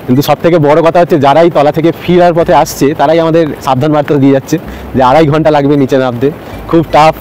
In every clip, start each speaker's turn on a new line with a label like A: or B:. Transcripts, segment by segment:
A: কিন্তু সব থেকে বড় কথা হচ্ছে যারাই তলা থেকে ফিরার পথে আসছে তারাই আমাদের সাবধান বার্তা দিয়ে যাচ্ছে যে 2.5 ঘন্টা লাগবে নিচে নামতে, খুব tough.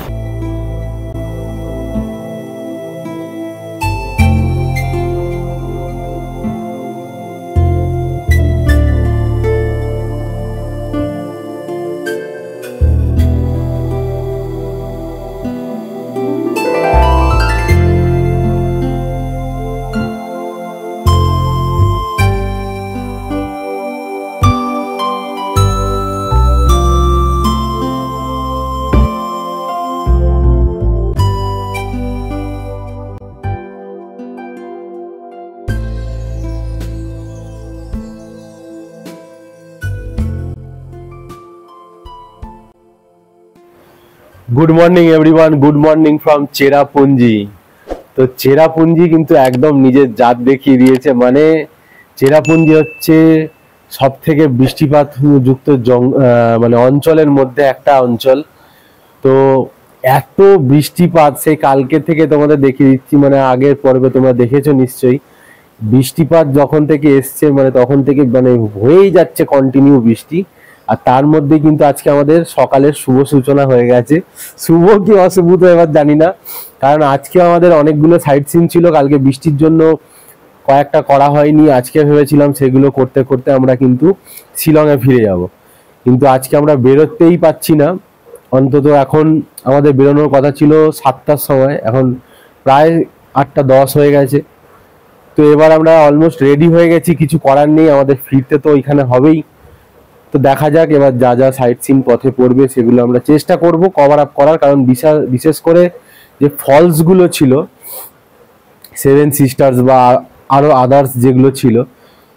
A: Good morning everyone, good morning from Cherrapunji. তো চেরাপুঞ্জি কিন্তু একদম নিজের জাত দেখিয়ে দিয়েছে। মানে চেরাপুঞ্জি হচ্ছে সব থেকে বৃষ্টিপাত যুক্ত মানে অঞ্চলের মধ্যে একটা অঞ্চল। তো এত বৃষ্টিপাত সেই কালকে থেকে তোমাদের দেখিয়ে দিচ্ছি, মানে আগের পর্বে তোমরা দেখেছো নিশ্চয়ই। বৃষ্টিপাত যখন থেকে এসছে মানে তখন থেকে মানে হয়েই যাচ্ছে কন্টিনিউ বৃষ্টি। আর তার মধ্যে কিন্তু আজকে আমাদের সকালের শুভ সূচনা হয়ে গেছে। শুভ কি অশুভ তো এবার জানি না, কারণ আজকে আমাদের অনেকগুলো সাইট সিন ছিল, কালকে বৃষ্টির জন্য কয়েকটা করা হয়নি। আজকে ভেবেছিলাম সেগুলো করতে করতে আমরা কিন্তু শিলংয়ে ফিরে যাব, কিন্তু আজকে আমরা বেরোতেই পাচ্ছি না। অন্তত এখন আমাদের বেরোনোর কথা ছিল 7টার সময়, এখন প্রায় 8টা 10 হয়ে গেছে। তো এবার আমরা অলমোস্ট রেডি হয়ে গেছি, কিছু করার নেই, আমাদের ফিরতে তো এখানে হবেই। তো দেখা যাক এবার যা যা সাইট সিন পথে পড়বে সেগুলো আমরা চেষ্টা করব কভার আপ করার। কারণ বিশেষ করে যে ফলসগুলো ছিল, 7 সিস্টার্স বা আরো আদার্স যেগুলো ছিল,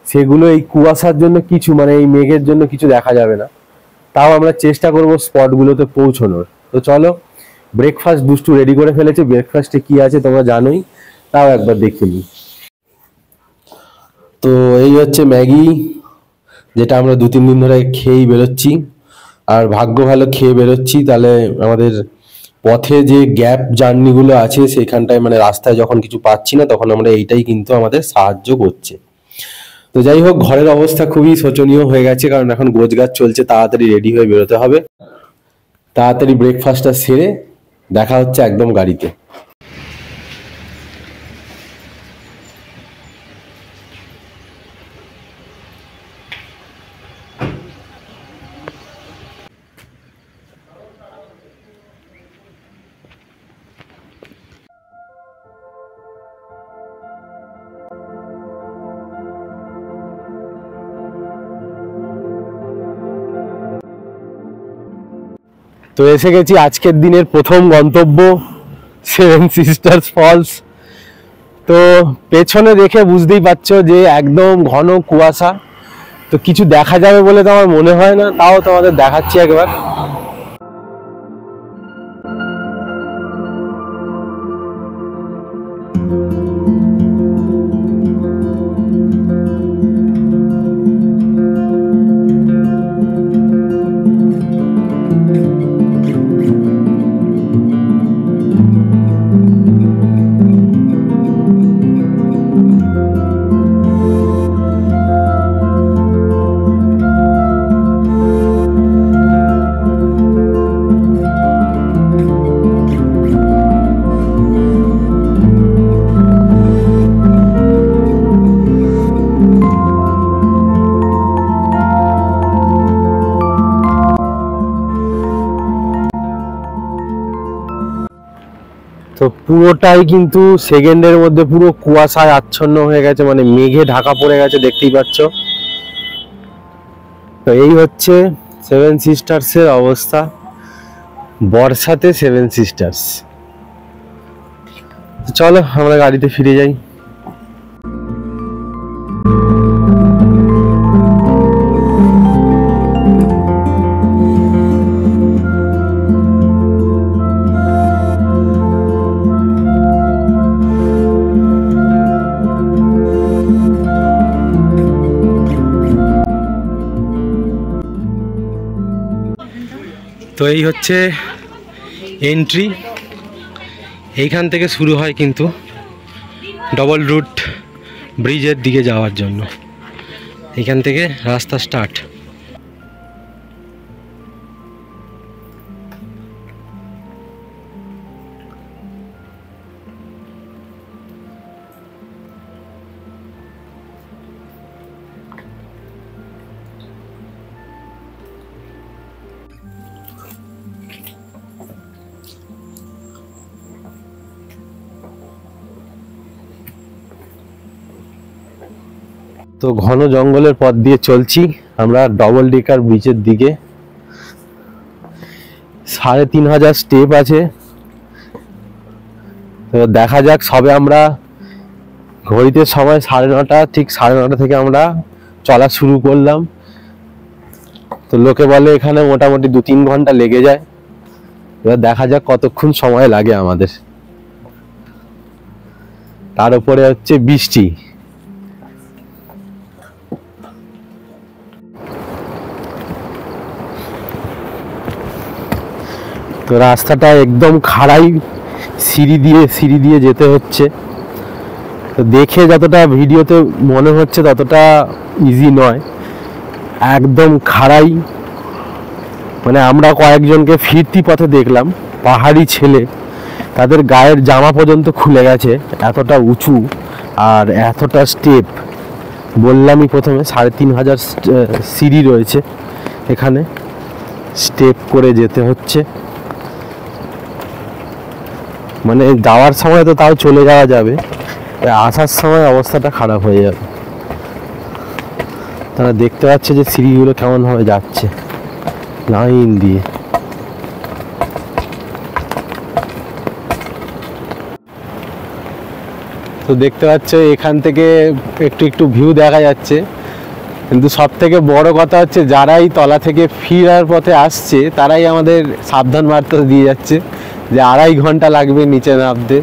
A: সেগুলো এই কুয়াশার জন্য কিছু মানে এই মেঘের জন্য কিছু দেখা যাবে না। তাও আমরা চেষ্টা করব স্পটগুলোতে পৌঁছানোর। তো চলো, ব্রেকফাস্ট দুষ্টু রেডি করে ফেলেছে। ব্রেকফাস্টে কি আছে তোমরা জানোই, তাও একবার দেখে নিই। তো এই হচ্ছে ম্যাগি, যেটা আমরা 2-3 দিন ধরে খেয়েই বেরোচ্ছি। আর ভাগ্য ভালো খেয়ে বেরোচ্ছি, তাহলে আমাদের পথে যে গ্যাপ জার্নিগুলো আছে সেখানটায় মানে রাস্তায় যখন কিছু পাচ্ছি না তখন আমরা এইটাই কিন্তু আমাদের সাহায্য করছে। তো যাই হোক, ঘরের অবস্থা খুবই শোচনীয় হয়ে গেছে, কারণ এখন গোছগাছ চলছে, তাড়াতাড়ি রেডি হয়ে বেরোতে হবে। তাড়াতাড়ি ব্রেকফাস্টটা সেরে দেখা হচ্ছে একদম গাড়িতে। তো এসে গেছি আজকের দিনের প্রথম গন্তব্য, 7 সিস্টার্স ফলস। তো পেছনে দেখে বুঝতেই পারছো যে একদম ঘন কুয়াশা, তো কিছু দেখা যাবে বলে তো আমার মনে হয় না, তাও তোমাদের দেখাচ্ছি একবার। তো পুরোটাই কিন্তু সেকেন্ডের মধ্যে পুরো কুয়াশায় আচ্ছন্ন হয়ে গেছে, মানে মেঘে ঢাকা পড়ে গেছে, দেখতেই পাচ্ছ। তো এই হচ্ছে 7 সিস্টার্সের অবস্থা, বর্ষাতে 7 সিস্টার্স। চলো আমরা গাড়িতে ফিরে যাই। তো এই হচ্ছে এন্ট্রি, এইখান থেকে শুরু হয় কিন্তু ডবল রুট ব্রিজের দিকে যাওয়ার জন্য।
B: এখান থেকে রাস্তা স্টার্ট।
A: তো ঘন জঙ্গলের পথ দিয়ে চলছি আমরা ডবল ডেকার ব্রিজের দিকে। 3500 স্টেপ আছে। তো দেখা যাক, সবে আমরা ঘড়িতে সময় 9:30, ঠিক 9:30 থেকে আমরা চলা শুরু করলাম। তো লোকে বলে এখানে মোটামুটি 2-3 ঘন্টা লেগে যায়। এবার দেখা যাক কতক্ষণ সময় লাগে আমাদের। তার উপরে হচ্ছে বৃষ্টি। তো রাস্তাটা একদম খাড়াই, সিঁড়ি দিয়ে যেতে হচ্ছে। তো দেখে যতটা ভিডিওতে মনে হচ্ছে ততটা ইজি নয়, একদম খাড়াই। মানে আমরা কয়েকজনকে ফিরতি পথে দেখলাম, পাহাড়ি ছেলে, তাদের গায়ের জামা পর্যন্ত খুলে গেছে, এতটা উঁচু আর এতটা স্টেপ। বললামই প্রথমে 3500 সিঁড়ি রয়েছে এখানে, স্টেপ করে যেতে হচ্ছে। মানে যাওয়ার সময় তো তাও চলে যাওয়া যাবে, আসার সময় অবস্থাটা খারাপ হয়ে যাবে। তারা দেখতে পাচ্ছে যে সিঁড়িগুলো কেমন ভাবে যাচ্ছে লাইন দিয়ে। তো দেখতে পাচ্ছ এখান থেকে একটু একটু ভিউ দেখা যাচ্ছে, কিন্তু সব থেকে বড় কথা হচ্ছে যারাই তলা থেকে ফিরার পথে আসছে তারাই আমাদের সাবধান বার্তা দিয়ে যাচ্ছে যে 2.5 ঘন্টা লাগবে নিচে নামতে,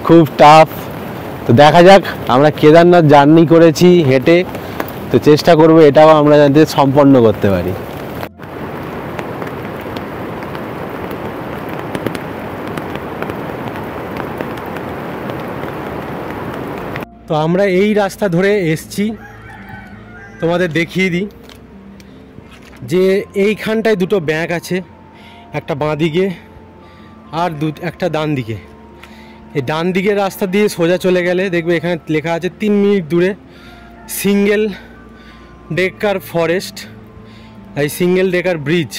A: খুব টাফ। তো দেখা যাক, আমরা কেদারনাথ জার্নি করেছি হেঁটে, তো চেষ্টা করব এটাও আমরা যাতে সম্পন্ন করতে পারি। তো আমরা এই রাস্তা ধরে এসছি, তোমাদের দেখিয়ে দিই যে এইখানটায় দুটো ব্যাঁক আছে, একটা বাঁ দিকে আর একটা ডান দিকে। এই ডান দিকের রাস্তা দিয়ে সোজা চলে গেলে দেখবে এখানে লেখা আছে 3 মিনিট দূরে সিঙ্গেল ডেকার ফরেস্ট, এই সিঙ্গেল ডেকার ব্রিজ।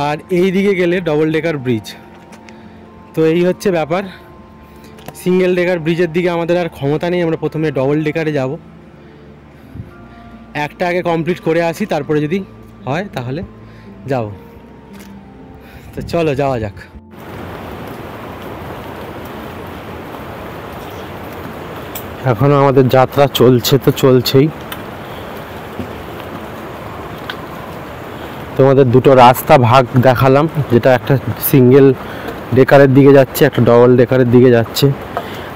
A: আর এই দিকে গেলে ডবল ডেকার ব্রিজ। তো এই হচ্ছে ব্যাপার, সিঙ্গেল ডেকার ব্রিজের দিকে আমাদের আর ক্ষমতা নেই, আমরা প্রথমে ডবল ডেকারে যাব। একটা আগে কমপ্লিট করে আসি, তারপরে যদি হয় তাহলে যাব। তো চলো যাওয়া যাক। এখনো আমাদের যাত্রা চলছে, তো চলছেই। তোমাদের দুটো রাস্তা ভাগ দেখালাম, যেটা একটা সিঙ্গেল ডেকারের দিকে যাচ্ছে, একটা ডবল ডেকারের দিকে যাচ্ছে।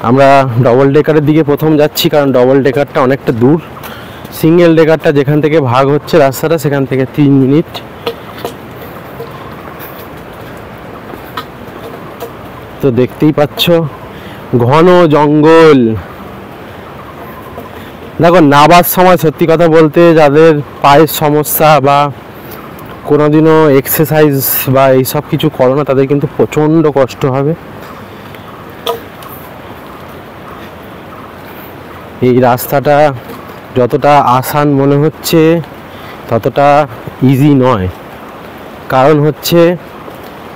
A: আমরা ডবল ডেকারের দিকে প্রথম যাচ্ছি, কারণ ডবল ডেকারটা অনেকটা দূর। সিঙ্গেল ডেকারটা যেখান থেকে ভাগ হচ্ছে রাস্তাটা, সেখান থেকে 3 মিনিট। তো দেখতেই পাচ্ছ ঘন জঙ্গল। দেখো নামার সময় সত্যি কথা বলতে যাদের পায়ের সমস্যা বা কোনোদিনও এক্সারসাইজ বা এইসব কিছু করো না, তাদের কিন্তু প্রচণ্ড কষ্ট হবে। এই রাস্তাটা যতটা আসান মনে হচ্ছে ততটা ইজি নয়, কারণ হচ্ছে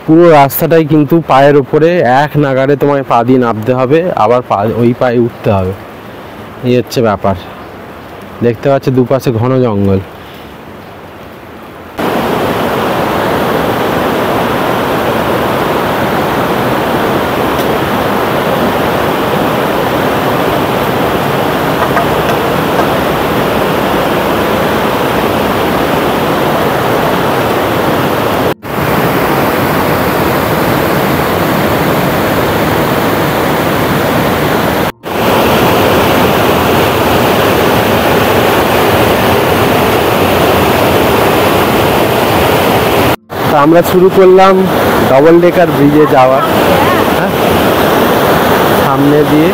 A: পুরো রাস্তাটাই কিন্তু পায়ের উপরে এক নাগাড়ে তোমায় পা দিয়ে নামতে হবে, আবার ওই পায়ে উঠতে হবে। এই হচ্ছে ব্যাপার। দেখতে পাচ্ছ দুপাশে ঘন জঙ্গল। আমরা শুরু করলাম ডবল ডেকার ব্রিজে যাওয়ার। হ্যাঁ, সামনে দিয়ে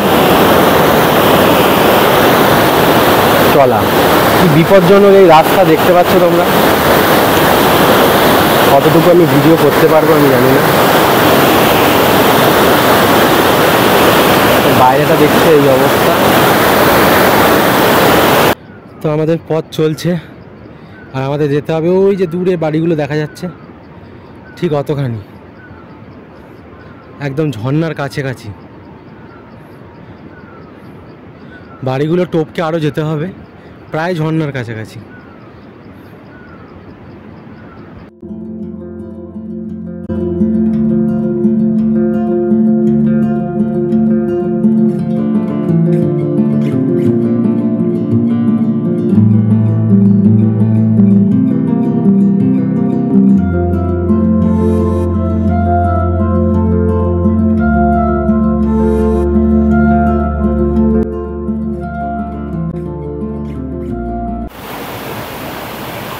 A: চলা। কি বিপজ্জনক এই রাস্তা, দেখতে পাচ্ছ তোমরা। কতটুকু আমি ভিডিও করতে পারবো আমি জানি না। বাইরেটা দেখছে এই অবস্থা। তো আমাদের পথ চলছে, আর আমাদের যেতে হবে ওই যে দূরে বাড়িগুলো দেখা যাচ্ছে, ঠিক অতখানি, একদম ঝর্ণার কাছাকাছি। বাড়িগুলো টপকে আরও যেতে হবে, প্রায় ঝর্ণার কাছাকাছি।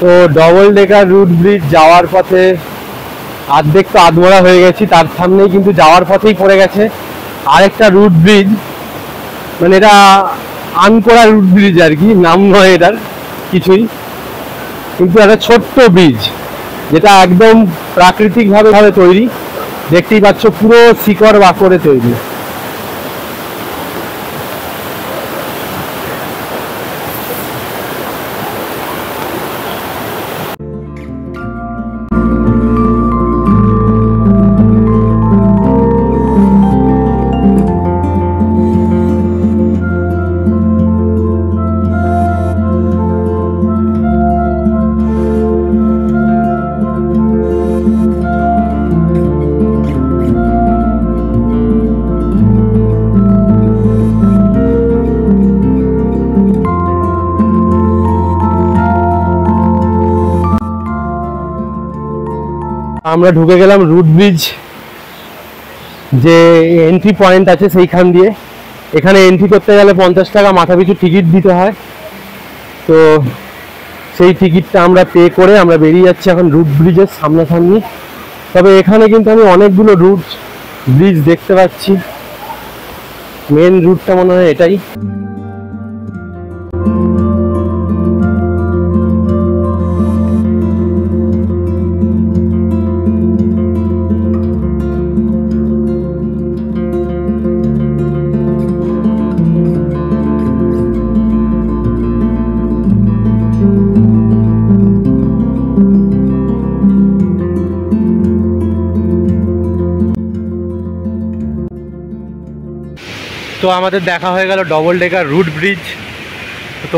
A: তো ডবল ডেকার রুট ব্রিজ যাওয়ার পথে অর্ধেক তো আধমরা হয়ে গেছি, তার সামনেই কিন্তু যাওয়ার পথেই পড়ে গেছে আরেকটা রুট ব্রিজ। মানে এটা আনকোরা রুট ব্রিজ আর কি, নাম নয় এটার কিছুই, কিন্তু একটা ছোট্ট ব্রিজ যেটা একদম প্রাকৃতিকভাবে তৈরি। দেখতেই পাচ্ছ পুরো শিকড় বাকড়ে তৈরি। আমরা ঢুকে গেলাম রুট ব্রিজ যে এন্ট্রি পয়েন্ট আছে সেইখান দিয়ে। এখানে এন্ট্রি করতে গেলে 50 টাকা মাথা পিছু টিকিট দিতে হয়। তো সেই টিকিটটা আমরা পে করে আমরা বেরিয়ে যাচ্ছি এখন রুট ব্রিজের সামনাসামনি। তবে এখানে কিন্তু আমি অনেকগুলো রুট ব্রিজ দেখতে পাচ্ছি, মেন রুটটা মনে হয় এটাই। তো আমাদের দেখা হয়ে গেল ডবল ডেকার রুট ব্রিজ। তো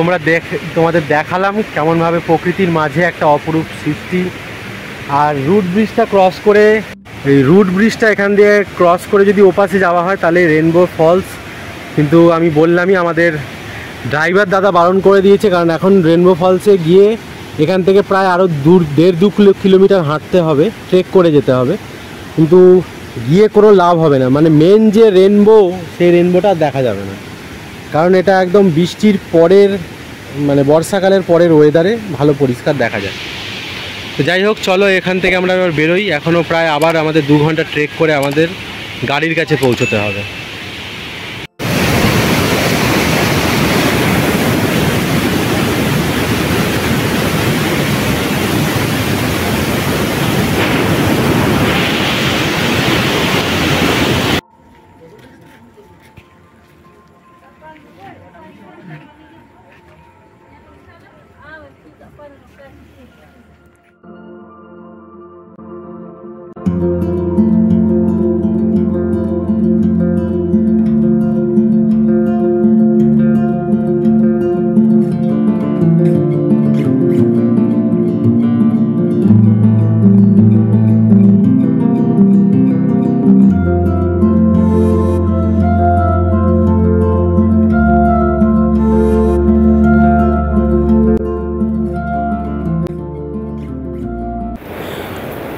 A: তোমাদের দেখালাম কেমনভাবে প্রকৃতির মাঝে একটা অপরূপ সৃষ্টি। আর রুট ব্রিজটা ক্রস করে, এই রুট ব্রিজটা এখান দিয়ে ক্রস করে যদি ওপাশে যাওয়া হয় তাহলে রেনবো ফলস। কিন্তু আমি বললামই, আমাদের ড্রাইভার দাদা বারণ করে দিয়েছে, কারণ এখন রেনবো ফলসে গিয়ে এখান থেকে প্রায় আরও দূর 1.5-2 কিলোমিটার হাঁটতে হবে, ট্রেক করে যেতে হবে। কিন্তু গিয়ে কোনো লাভ হবে না, মানে মেন যে রেনবো সেই রেনবোটা দেখা যাবে না, কারণ এটা একদম বৃষ্টির পরের, মানে বর্ষাকালের পরের ওয়েদারে ভালো পরিষ্কার দেখা যায়। তো যাই হোক, চলো এখান থেকে আমরা এবার বেরোই। এখনও প্রায় আবার আমাদের 2 ঘন্টা ট্রেক করে আমাদের গাড়ির কাছে পৌঁছতে হবে।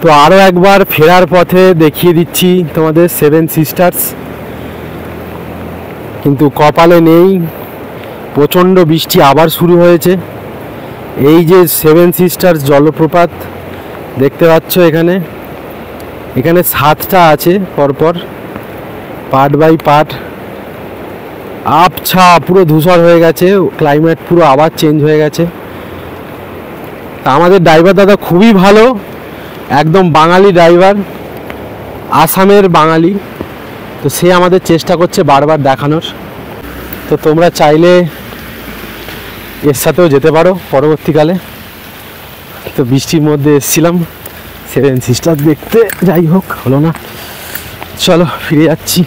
A: তো আরও একবার ফেরার পথে দেখিয়ে দিচ্ছি তোমাদের 7 সিস্টার্স, কিন্তু কপালে নেই, প্রচণ্ড বৃষ্টি আবার শুরু হয়েছে। এই যে 7 সিস্টার্স জলপ্রপাত দেখতে পাচ্ছ, এখানে 7টা আছে পরপর, পার্ট বাই পার্ট। আবছা পুরো ধূসর হয়ে গেছে, ক্লাইমেট পুরো আবার চেঞ্জ হয়ে গেছে। তা আমাদের ড্রাইভার দাদা খুবই ভালো, একদম বাঙালি ড্রাইভার, আসামের বাঙালি। তো সে আমাদের চেষ্টা করছে বারবার দেখানোর। তো তোমরা চাইলে এর সাথেও যেতে পারো পরবর্তীকালে। তো বৃষ্টির মধ্যে এসেছিলাম সেভেন সিস্টার দেখতে, যাই হোক হলো না, চলো ফিরে যাচ্ছি।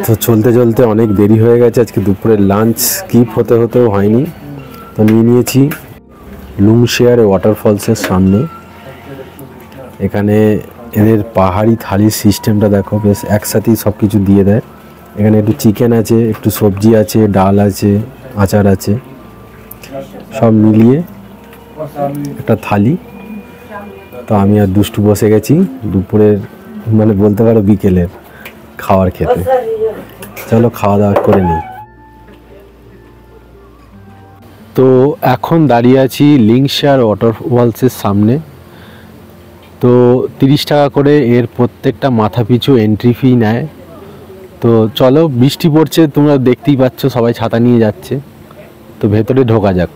A: তো চলতে চলতে অনেক দেরি হয়ে গেছে, আজকে দুপুরের লাঞ্চ স্কিপ হতে হতেও হয়নি। তো নিয়ে নিয়েছি লুংশেয়ার ওয়াটারফলসের সামনে। এখানে এদের পাহাড়ি থালির সিস্টেমটা দেখো, বেশ একসাথেই সব কিছু দিয়ে দেয়। এখানে একটু চিকেন আছে, একটু সবজি আছে, ডাল আছে, আচার আছে, সব মিলিয়ে একটা থালি। তো আমি আর দুষ্টু বসে গেছি দুপুরের, মানে বলতে পারো বিকেলের খাবার খেতে। চলো খাওয়া দাওয়া করে নিই। তো এখন দাঁড়িয়ে আছি লিংশেয়ার ওয়াটারফলসের সামনে। তো 30 টাকা করে এর প্রত্যেকটা মাথা পিছু এন্ট্রি ফি নেয়। তো চলো, বৃষ্টি পড়ছে তোমরা দেখতেই পাচ্ছ, সবাই ছাতা নিয়ে যাচ্ছে। তো ভেতরে ঢোকা যাক।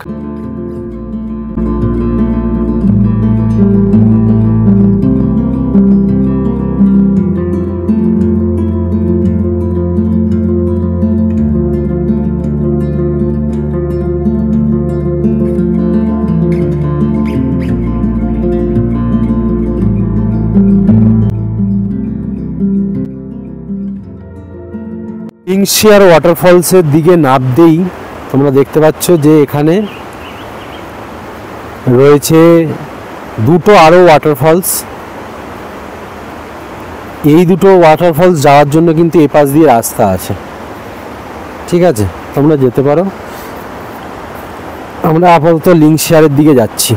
A: লিংশেয়ার ওয়াটারফলসের দিকে নামতেই তোমরা দেখতে পাচ্ছ যে এখানে রয়েছে দুটো আরও ওয়াটারফলস। এই দুটো ওয়াটারফলস যাওয়ার জন্য কিন্তু এপাশ দিয়ে রাস্তা আছে, ঠিক আছে, তোমরা যেতে পারো। আমরা আপাতত লিংশেয়ারের দিকে যাচ্ছি।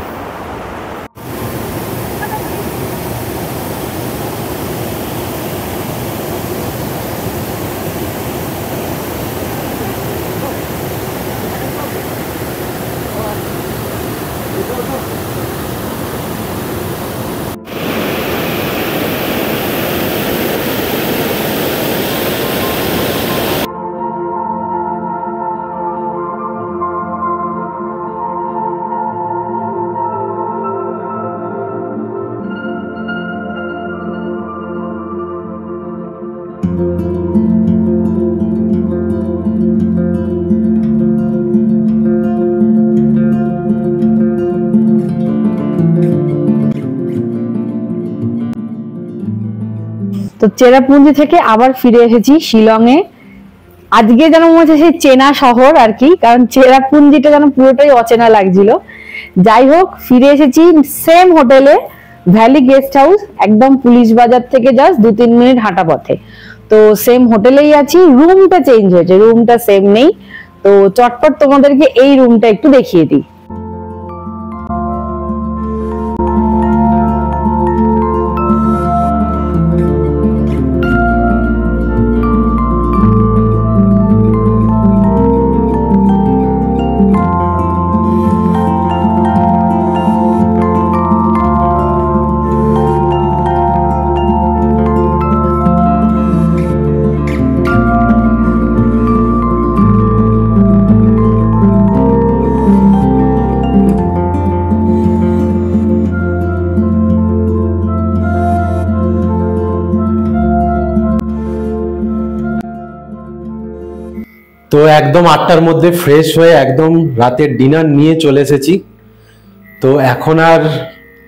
B: তো চেরাপুঞ্জি থেকে আবার ফিরে এসেছি শিলংয়ে। আজকে যেন মনে হচ্ছে সেই চেনা শহর আর কি, কারণ চেরাপুঞ্জিটা যেন পুরোটাই অচেনা লাগছিল। যাই হোক, ফিরে এসেছি সেম হোটেলে, ভ্যালি গেস্ট হাউস, একদম পুলিশ বাজার থেকে জাস্ট 2-3 মিনিট হাঁটা পথে। তো সেম হোটেলেই আছি, রুমটা চেঞ্জ হয়েছে, রুমটা সেম নেই। তো চটপট তোমাদেরকে এই রুমটা একটু দেখিয়ে দিই।
A: তো একদম 8টার মধ্যে ফ্রেশ হয়ে একদম রাতের ডিনার নিয়ে চলে এসেছি। তো এখন আর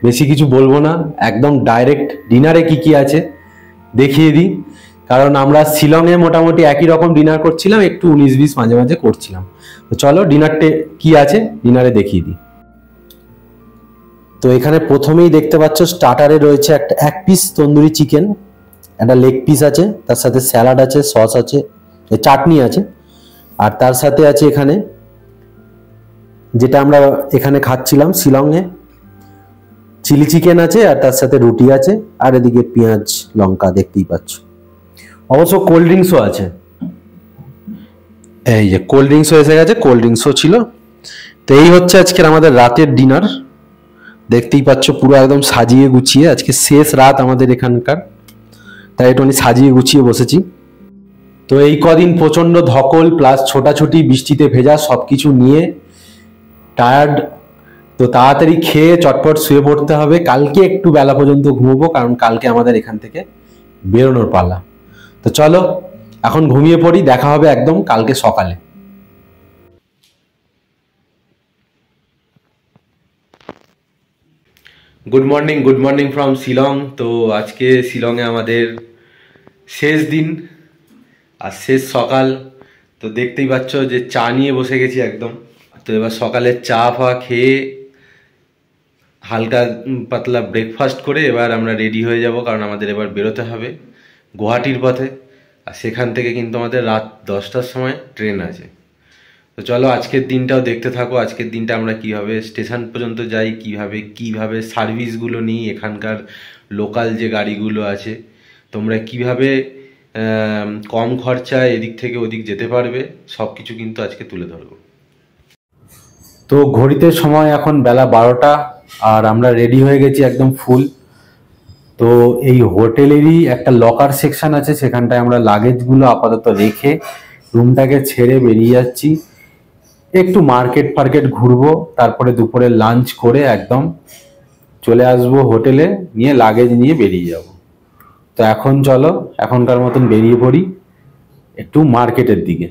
A: বেশি কিছু বলবো না, একদম ডাইরেক্ট ডিনারে কি কি আছে দেখিয়ে দিই। কারণ আমরা শিলংয়ে মোটামুটি একই রকম ডিনার করছিলাম, একটু 19-20 মাঝে মাঝে করছিলাম। তো চলো ডিনারটে কি আছে ডিনারে দেখিয়ে দিই। তো এখানে প্রথমেই দেখতে পাচ্ছ স্টার্টারে রয়েছে একটা 1 পিস তন্দুরি চিকেন, একটা লেগ পিস আছে, তার সাথে স্যালাড আছে, সস আছে, চাটনি আছে, আর তার সাথে আছে এখানে যেটা আমরা এখানে খাচ্ছিলাম শিলংয়ে, চিলি চিকেন আছে, আর তার সাথে রুটি আছে, আর এদিকে পেঁয়াজ লঙ্কা দেখতেই পাচ্ছ। অবশ্য কোল্ড ড্রিঙ্কসও আছে, এই যে কোল্ড ড্রিঙ্কসও এসে গেছে, কোল্ড ড্রিঙ্কসও ছিল। তো এই হচ্ছে আজকের আমাদের রাতের ডিনার, দেখতেই পাচ্ছ পুরো একদম সাজিয়ে গুছিয়ে। আজকে শেষ রাত আমাদের এখানকার, তাই একটু সাজিয়ে গুছিয়ে বসেছি। তো এই কদিন প্রচন্ড ধকল প্লাস ছোটাছুটি বৃষ্টিতে ভেজা সবকিছু নিয়ে টায়ার্ড। তো তাড়াতাড়ি খেয়ে চটপট শুয়ে পড়তে হবে, কালকে একটু বেলা পর্যন্ত ঘুমবো কারণ কালকে আমাদের এখান থেকে বেরোনোর পালা। তো চলো এখন ঘুমিয়ে পড়ি, দেখা হবে একদম কালকে সকালে। Good morning from Shillong. তো আজকে শিলংয়ে আমাদের শেষ দিন আর শেষ সকাল। তো দেখতেই পাচ্ছ যে চা নিয়ে বসে গেছি একদম। তো এবার সকালে চা ফা খেয়ে হালকা পাতলা ব্রেকফাস্ট করে এবার আমরা রেডি হয়ে যাব, কারণ আমাদের এবার বেরোতে হবে গুয়াহাটির পথে। আর সেখান থেকে কিন্তু আমাদের রাত 10টার সময় ট্রেন আছে। তো চলো আজকের দিনটাও দেখতে থাকো, আজকের দিনটা আমরা কিভাবে স্টেশন পর্যন্ত যাই, কিভাবে সার্ভিসগুলো নিই, এখানকার লোকাল যে গাড়িগুলো আছে তোমরা কিভাবে কম খরচায় এদিক থেকে ওদিক যেতে পারবে, সব কিছু কিন্তু আজকে তুলে ধরবো। তো ঘড়িতে সময় এখন বেলা 12টা আর আমরা রেডি হয়ে গেছি একদম ফুল। তো এই হোটেলেরই একটা লকার সেকশন আছে, সেখানটায় আমরা লাগেজগুলো আপাতত রেখে রুমটাকে ছেড়ে বেরিয়ে যাচ্ছি। একটু মার্কেট ঘুরবো, তারপরে দুপুরে লাঞ্চ করে একদম চলে আসবো হোটেলে, নিয়ে লাগেজ নিয়ে বেরিয়ে যাব। তো এখন চলো এখনকার মতন বেরিয়ে পড়ি একটু মার্কেটের দিকে।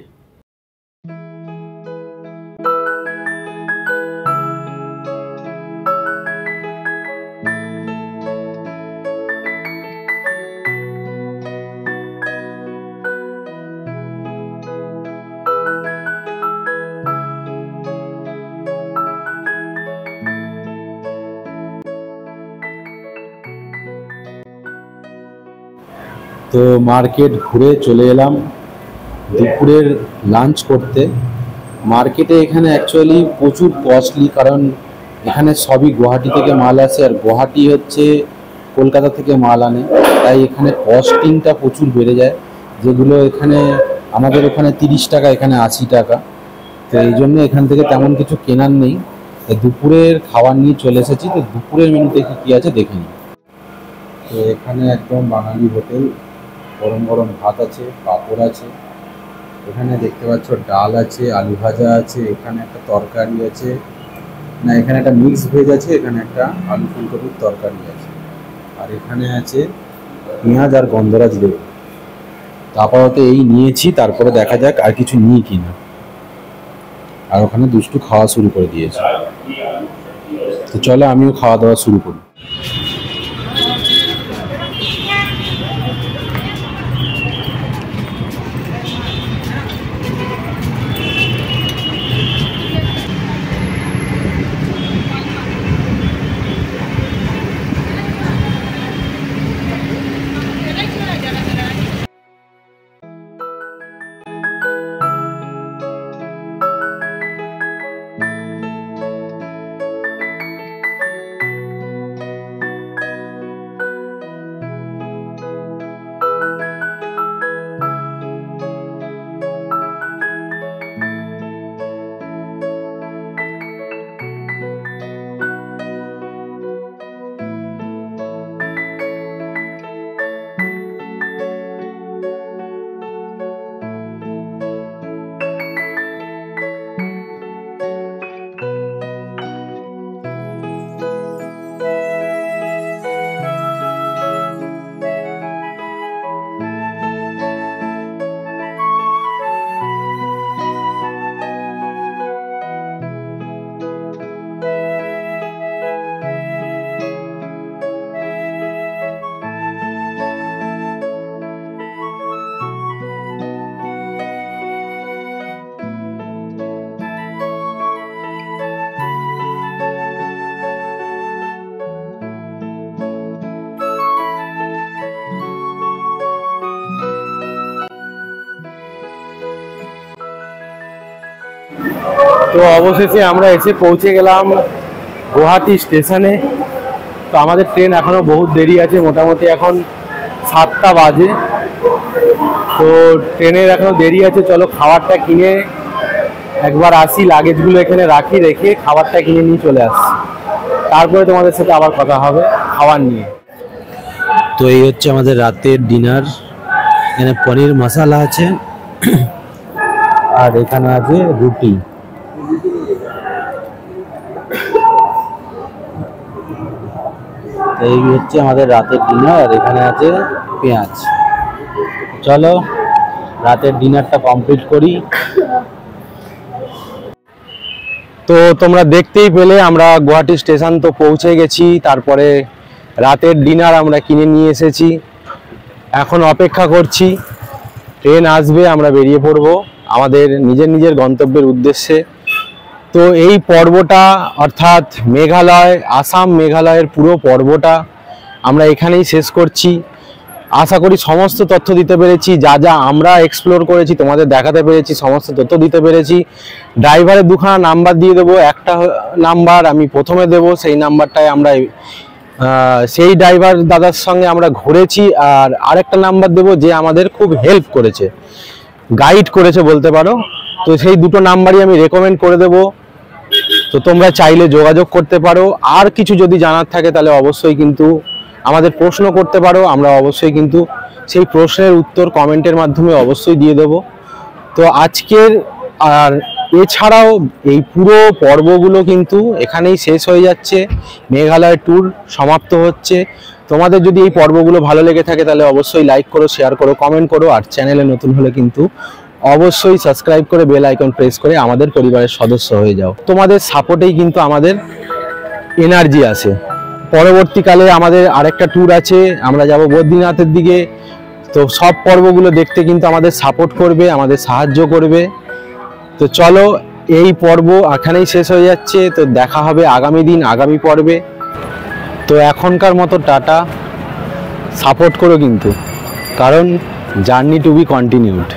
A: তো মার্কেট ঘুরে চলে এলাম দুপুরের লাঞ্চ করতে। মার্কেটে এখানে অ্যাকচুয়ালি প্রচুর কস্টলি, কারণ এখানে সবই গুয়াহাটি থেকে মাল আসে আর গুয়াহাটি হচ্ছে কলকাতা থেকে মাল আনে, তাই এখানে কস্টিংটা প্রচুর বেড়ে যায়। যেগুলো এখানে আমাদের ওখানে 30 টাকা, এখানে 80 টাকা। তো এই জন্য এখান থেকে তেমন কিছু কেনার নেই। দুপুরের খাবার নিয়ে চলে এসেছি। তো দুপুরের মেনুতে কী আছে দেখে নিই। তো এখানে একদম বাঙালি হোটেল, গরম গরম ভাত আছে, পাঁপড় আছে, এখানে দেখতে পাচ্ছ ডাল আছে, আলু ভাজা আছে, এখানে একটা তরকারি আছে, না এখানে একটা মিক্স ভেজ আছে, এখানে একটা আলু ফুলকপির তরকারি আছে, আর এখানে আছে পেঁয়াজ আর গন্ধরাজ লেবু। আপাতত এই নিয়েছি, তারপরে দেখা যাক আর কিছু নিই কিনা। আর ওখানে দুষ্টু খাওয়া শুরু করে দিয়েছে। তো চলো আমিও খাওয়া দাওয়া শুরু করি। তো অবশেষে আমরা এসে পৌঁছে গেলাম গুয়াহাটি স্টেশনে। তো আমাদের ট্রেন এখনো বহুত দেরি আছে, মোটামুটি এখন 7টা বাজে। তো ট্রেনের এখনো দেরি আছে, চলো খাবারটা কিনে একবার আসি, লাগেজগুলো এখানে রাখি, রেখে খাবারটা কিনে নিয়ে চলে আসছি, তারপরে তোমাদের সাথে আবার কথা হবে খাবার নিয়ে। তো এই হচ্ছে আমাদের রাতের ডিনার, এখানে পনির মশলা আছে আর এখানে আছে রুটি। এই হচ্ছে আমাদের রাতের ডিনার। আর এখানে আছে পেঁয়াজ। চলো রাতের ডিনারটা কমপ্লিট করি। তো তোমরা দেখতেই পেলে আমরা গুয়াহাটি স্টেশন তো পৌঁছে গেছি। তারপরে রাতের ডিনার আমরা কিনে নিয়ে এসেছি। এখন অপেক্ষা করছি ট্রেন আসবে, আমরা বেরিয়ে পড়ব আমাদের নিজের নিজের গন্তব্যের উদ্দেশ্যে। তো এই পর্বটা অর্থাৎ মেঘালয়, আসাম মেঘালয়ের পুরো পর্বটা আমরা এখানেই শেষ করছি। আশা করি সমস্ত তথ্য দিতে পেরেছি, যা যা আমরা এক্সপ্লোর করেছি তোমাদের দেখাতে পেরেছি, সমস্ত তথ্য দিতে পেরেছি। ড্রাইভারের দুখানা নাম্বার দিয়ে দেবো। একটা নাম্বার আমি প্রথমে দেব, সেই নাম্বারটায় আমরা সেই ড্রাইভার দাদার সঙ্গে আমরা ঘুরেছি। আর আরেকটা নাম্বার দেব যে আমাদের খুব হেল্প করেছে, গাইড করেছে বলতে পারো। তো সেই দুটো নাম্বারই আমি রেকমেন্ড করে দেব। তো তোমরা চাইলে যোগাযোগ করতে পারো। আর কিছু যদি জানার থাকে তাহলে অবশ্যই কিন্তু আমাদের প্রশ্ন করতে পারো। আমরা অবশ্যই কিন্তু সেই প্রশ্নের উত্তর কমেন্টের মাধ্যমে অবশ্যই দিয়ে দেব। তো আজকের আর এছাড়াও এই পুরো পর্বগুলো কিন্তু এখানেই শেষ হয়ে যাচ্ছে। মেঘালয় ট্যুর সমাপ্ত হচ্ছে। তোমাদের যদি এই পর্বগুলো ভালো লেগে থাকে তাহলে অবশ্যই লাইক করো, শেয়ার করো, কমেন্ট করো। আর চ্যানেলে নতুন হলে কিন্তু অবশ্যই সাবস্ক্রাইব করে বেল আইকন প্রেস করে আমাদের পরিবারের সদস্য হয়ে যাও। তোমাদের সাপোর্টেই কিন্তু আমাদের এনার্জি আসে। পরবর্তীকালে আমাদের আরেকটা ট্যুর আছে, আমরা যাব বদ্রীনাথের দিকে। তো সব পর্বগুলো দেখতে কিন্তু আমাদের সাপোর্ট করবে, আমাদের সাহায্য করবে। তো চলো এই পর্ব এখানেই শেষ হয়ে যাচ্ছে। তো দেখা হবে আগামী দিন আগামী পর্বে। তো এখনকার মতো টাটা। সাপোর্ট করো কিন্তু, কারণ জার্নি টু বি কন্টিনিউড।